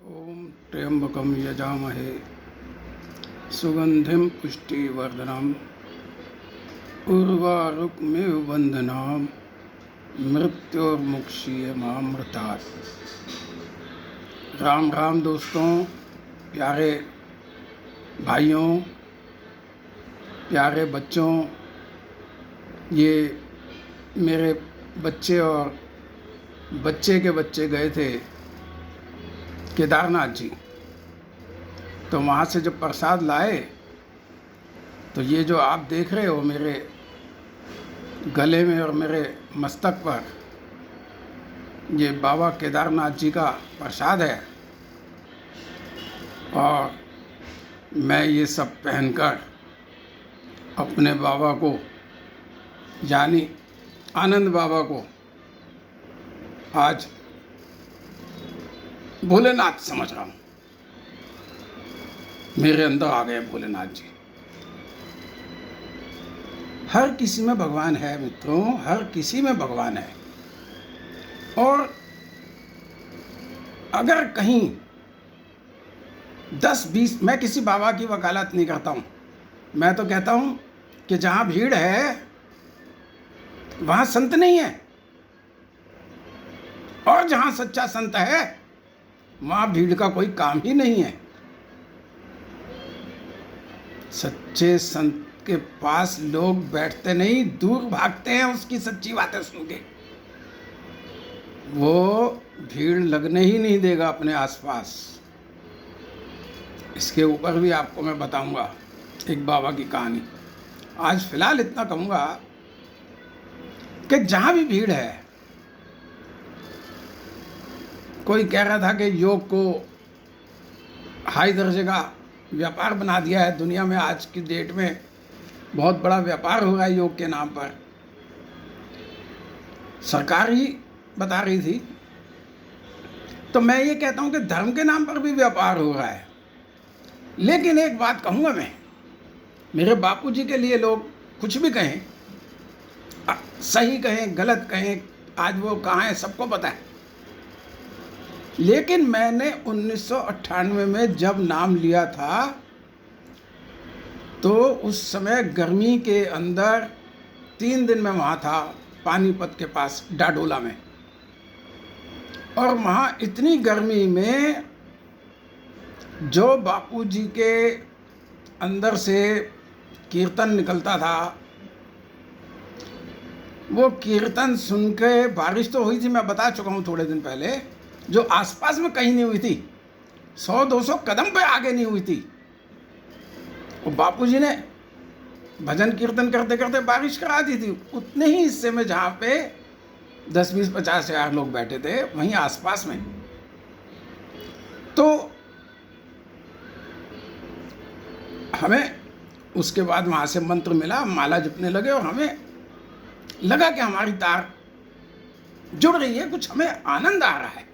ओम त्र्यंबकम यजामहे सुगंधिम पुष्टिवर्धनम उर्वारुकमेव बंधनाम मृत्योर्मुक्षीयमामृतात्। राम राम दोस्तों, प्यारे भाइयों, प्यारे बच्चों। ये मेरे बच्चे और बच्चे के बच्चे गए थे केदारनाथ जी। तो वहाँ से जब प्रसाद लाए तो ये जो आप देख रहे हो मेरे गले में और मेरे मस्तक पर, ये बाबा केदारनाथ जी का प्रसाद है। और मैं ये सब पहनकर अपने बाबा को, यानी आनंद बाबा को, आज भोलेनाथ समझ रहा हूँ। मेरे अंदर आ गए भोलेनाथ जी। हर किसी में भगवान है मित्रों, हर किसी में भगवान है। और अगर कहीं 10-20, मैं किसी बाबा की वकालत नहीं करता हूँ, मैं तो कहता हूँ कि जहाँ भीड़ है वहाँ संत नहीं है, और जहाँ सच्चा संत है वहाँ भीड़ का कोई काम ही नहीं है। सच्चे संत के पास लोग बैठते नहीं, दूर भागते हैं उसकी सच्ची बातें सुन के। वो भीड़ लगने ही नहीं देगा अपने आसपास। इसके ऊपर भी आपको मैं बताऊंगा एक बाबा की कहानी। आज फिलहाल इतना कहूँगा कि जहाँ भी भीड़ है, कोई कह रहा था कि योग को हाई दर्जे का व्यापार बना दिया है दुनिया में। आज की डेट में बहुत बड़ा व्यापार हो रहा है योग के नाम पर। सरकार ही बता रही थी। तो मैं ये कहता हूँ कि धर्म के नाम पर भी व्यापार हो रहा है। लेकिन एक बात कहूँगा मैं, मेरे बापूजी के लिए लोग कुछ भी कहें, सही कहें गलत कहें, आज वो कहाँ हैं सबको पता है। लेकिन मैंने 1998 में जब नाम लिया था तो उस समय गर्मी के अंदर 3 दिन में वहाँ था, पानीपत के पास डाडोला में। और वहाँ इतनी गर्मी में जो बापूजी के अंदर से कीर्तन निकलता था, वो कीर्तन सुन के, बारिश तो हुई थी, मैं बता चुका हूँ थोड़े दिन पहले, जो आसपास में कहीं नहीं हुई थी, 100-200 कदम पे आगे नहीं हुई थी। और बापूजी ने भजन कीर्तन करते करते बारिश करा दी थी उतने ही हिस्से में जहाँ पे 10-20-50 हजार लोग बैठे थे, वहीं आसपास में। तो हमें उसके बाद वहाँ से मंत्र मिला, माला जपने लगे, और हमें लगा कि हमारी तार जुड़ रही है, कुछ हमें आनंद आ रहा है।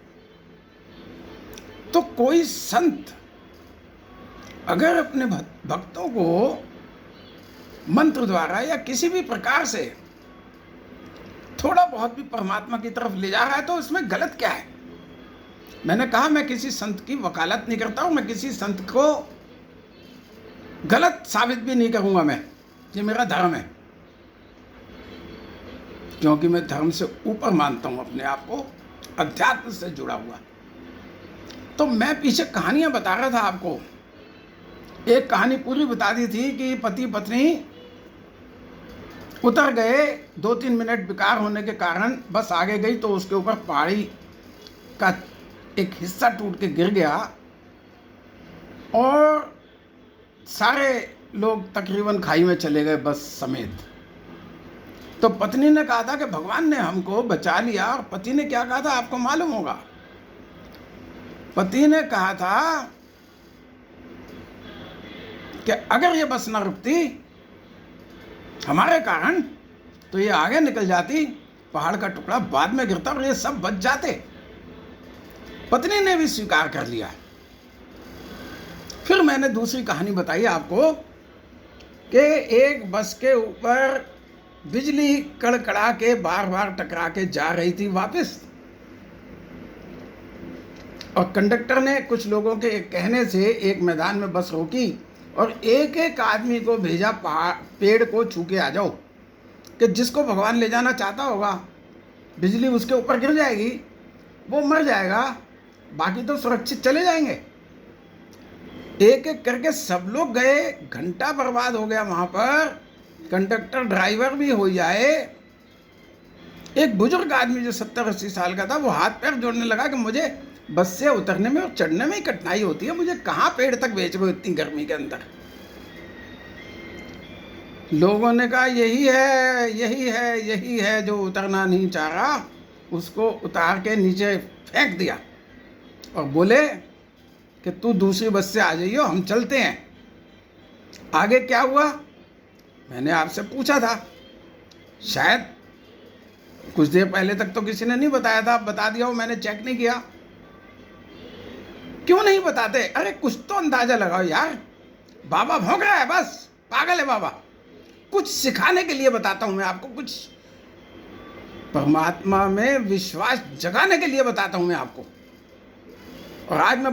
तो कोई संत अगर अपने भक्तों को मंत्र द्वारा या किसी भी प्रकार से थोड़ा बहुत भी परमात्मा की तरफ ले जा रहा है तो इसमें गलत क्या है। मैंने कहा मैं किसी संत की वकालत नहीं करता हूं, मैं किसी संत को गलत साबित भी नहीं करूंगा। मैं, ये मेरा धर्म है, क्योंकि मैं धर्म से ऊपर मानता हूं अपने आप को, अध्यात्म से जुड़ा हुआ। तो मैं पीछे कहानियां बता रहा था आपको। एक कहानी पूरी बता दी थी कि पति पत्नी उतर गए, 2-3 मिनट बेकार होने के कारण बस आगे गई तो उसके ऊपर पहाड़ी का एक हिस्सा टूट के गिर गया और सारे लोग तकरीबन खाई में चले गए, बस समेत। तो पत्नी ने कहा था कि भगवान ने हमको बचा लिया, और पति ने क्या कहा था आपको मालूम होगा। पति ने कहा था कि अगर ये बस न रुकती हमारे कारण तो ये आगे निकल जाती, पहाड़ का टुकड़ा बाद में गिरता और ये सब बच जाते। पत्नी ने भी स्वीकार कर लिया। फिर मैंने दूसरी कहानी बताई आपको कि एक बस के ऊपर बिजली कड़कड़ा के बार बार टकरा के जा रही थी वापस। और कंडक्टर ने कुछ लोगों के कहने से एक मैदान में बस रोकी और एक एक आदमी को भेजा, पेड़ को छू के आ जाओ, कि जिसको भगवान ले जाना चाहता होगा बिजली उसके ऊपर गिर जाएगी, वो मर जाएगा, बाकी तो सुरक्षित चले जाएंगे। एक एक करके सब लोग गए, घंटा बर्बाद हो गया वहाँ पर, कंडक्टर ड्राइवर भी हो जाए। एक बुजुर्ग आदमी जो 70-80 साल का था, वो हाथ पैर जोड़ने लगा कि मुझे बस से उतरने में और चढ़ने में ही कठिनाई होती है, मुझे कहाँ पेड़ तक भेज रहे हो इतनी गर्मी के अंदर। लोगों ने कहा यही है, यही है, यही है, जो उतरना नहीं चाह रहा उसको उतार के नीचे फेंक दिया और बोले कि तू दूसरी बस से आ जाइयो, हम चलते हैं। आगे क्या हुआ मैंने आपसे पूछा था, शायद कुछ देर पहले तक तो किसी ने नहीं बताया था, बता दिया हो, मैंने चेक नहीं किया। क्यों नहीं बताते? अरे कुछ तो अंदाजा लगाओ यार। बाबा भौंक रहा है, बस पागल है बाबा। कुछ सिखाने के लिए बताता हूं मैं आपको, कुछ परमात्मा में विश्वास जगाने के लिए बताता हूं मैं आपको। और आज मैं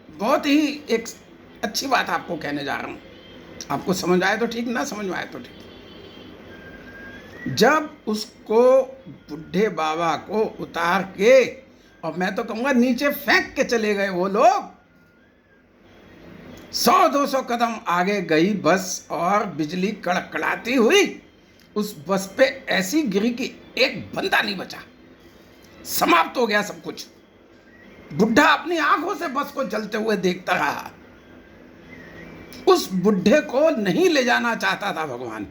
बहुत ही एक अच्छी बात आपको कहने जा रहा हूं, आपको समझ आए तो ठीक, ना समझ में आए तो ठीक। जब उसको बुढ़े बाबा को उतार के, और मैं तो कहूंगा नीचे फेंक के चले गए वो लोग, 100-200 कदम आगे गई बस और बिजली कड़कड़ाती हुई उस बस पे ऐसी गिरी कि एक बंदा नहीं बचा, समाप्त हो गया सब कुछ। बुढ़ा अपनी आंखों से बस को जलते हुए देखता रहा। उस बुढ़े को नहीं ले जाना चाहता था भगवान,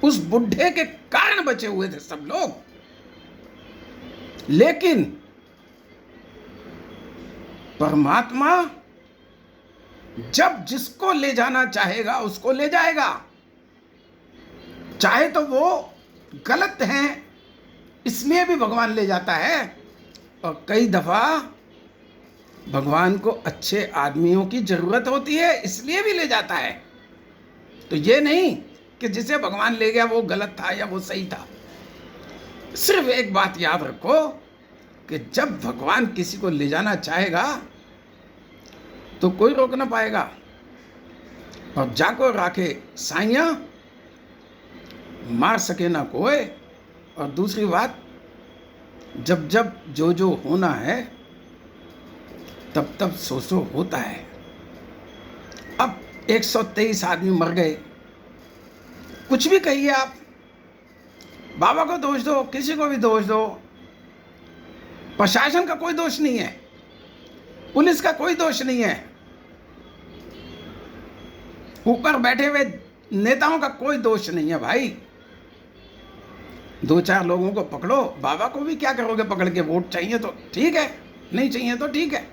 उस बुढ़े के कारण बचे हुए थे सब लोग। लेकिन परमात्मा जब जिसको ले जाना चाहेगा उसको ले जाएगा, चाहे तो वो गलत है इसलिए भी भगवान ले जाता है, और कई दफा भगवान को अच्छे आदमियों की जरूरत होती है इसलिए भी ले जाता है। तो ये नहीं कि जिसे भगवान ले गया वो गलत था या वो सही था। सिर्फ एक बात याद रखो कि जब भगवान किसी को ले जाना चाहेगा तो कोई रोक ना पाएगा। और जाको राखे साइया, मार सके ना कोई। और दूसरी बात, जब जब जो जो होना है तब तब सो होता है। अब 123 आदमी मर गए, कुछ भी कहिए आप, बाबा को दोष दो, किसी को भी दोष दो, प्रशासन का कोई दोष नहीं है, पुलिस का कोई दोष नहीं है, ऊपर बैठे हुए नेताओं का कोई दोष नहीं है भाई। 2-4 लोगों को पकड़ो, बाबा को भी क्या करोगे पकड़ के? वोट चाहिए तो ठीक है, नहीं चाहिए तो ठीक है।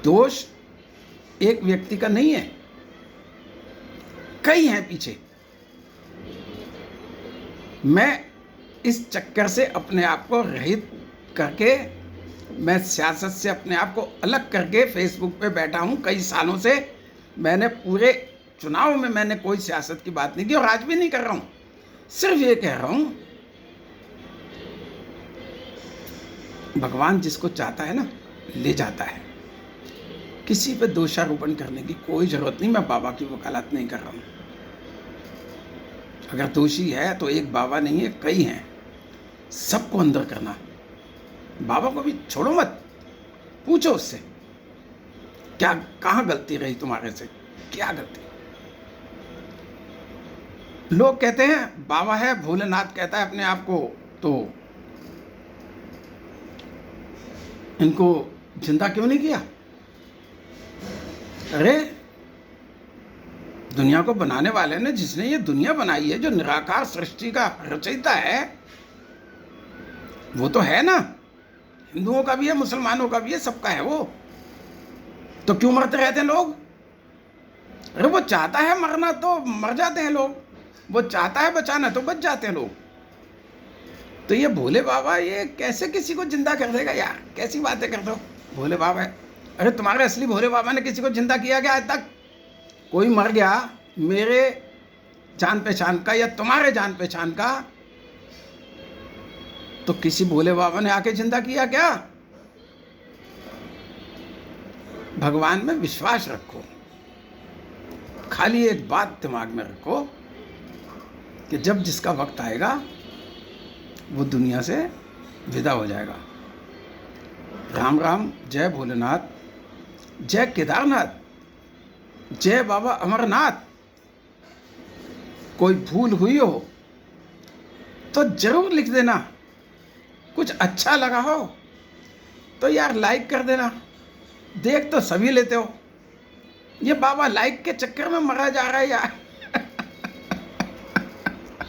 दोष एक व्यक्ति का नहीं है, कई हैं पीछे। मैं इस चक्कर से अपने आप को रहित करके, मैं सियासत से अपने आप को अलग करके फेसबुक पे बैठा हूं कई सालों से। मैंने पूरे चुनाव में मैंने कोई सियासत की बात नहीं की और आज भी नहीं कर रहा हूं। सिर्फ ये कह रहा हूं, भगवान जिसको चाहता है ना ले जाता है। किसी पे दोषारोपण करने की कोई जरूरत नहीं, मैं बाबा की वकालत नहीं कर रहा हूं। अगर दोषी है तो एक बाबा नहीं है, कई हैं, सबको अंदर करना। बाबा को भी छोड़ो मत, पूछो उससे क्या, कहाँ गलती रही तुम्हारे से, क्या गलती। लोग कहते हैं बाबा है, भोलेनाथ कहता है अपने आप को, तो इनको जिंदा क्यों नहीं किया? अरे दुनिया को बनाने वाले ने, जिसने ये दुनिया बनाई है, जो निराकार सृष्टि का रचयिता है, वो तो है ना। हिंदुओं का भी है, मुसलमानों का भी है, सबका है वो। तो क्यों मरते रहते हैं लोग? अरे वो चाहता है मरना तो मर जाते हैं लोग, वो चाहता है बचाना तो बच जाते हैं लोग। तो ये भोले बाबा ये कैसे किसी को जिंदा कर देगा यार? कैसी बातें करते हो, भोले बाबा है। अरे तुम्हारे असली भोले बाबा ने किसी को जिंदा किया क्या आज तक? कोई मर गया मेरे जान पहचान का या तुम्हारे जान पहचान का, तो किसी भोले बाबा ने आके चिंता किया क्या? भगवान में विश्वास रखो। खाली एक बात दिमाग में रखो कि जब जिसका वक्त आएगा वो दुनिया से विदा हो जाएगा। राम राम। जय भोलेनाथ, जय केदारनाथ, जय बाबा अमरनाथ। कोई भूल हुई हो तो जरूर लिख देना। कुछ अच्छा लगा हो तो यार लाइक कर देना। देख तो सभी लेते हो, ये बाबा लाइक के चक्कर में मरा जा रहा है यार।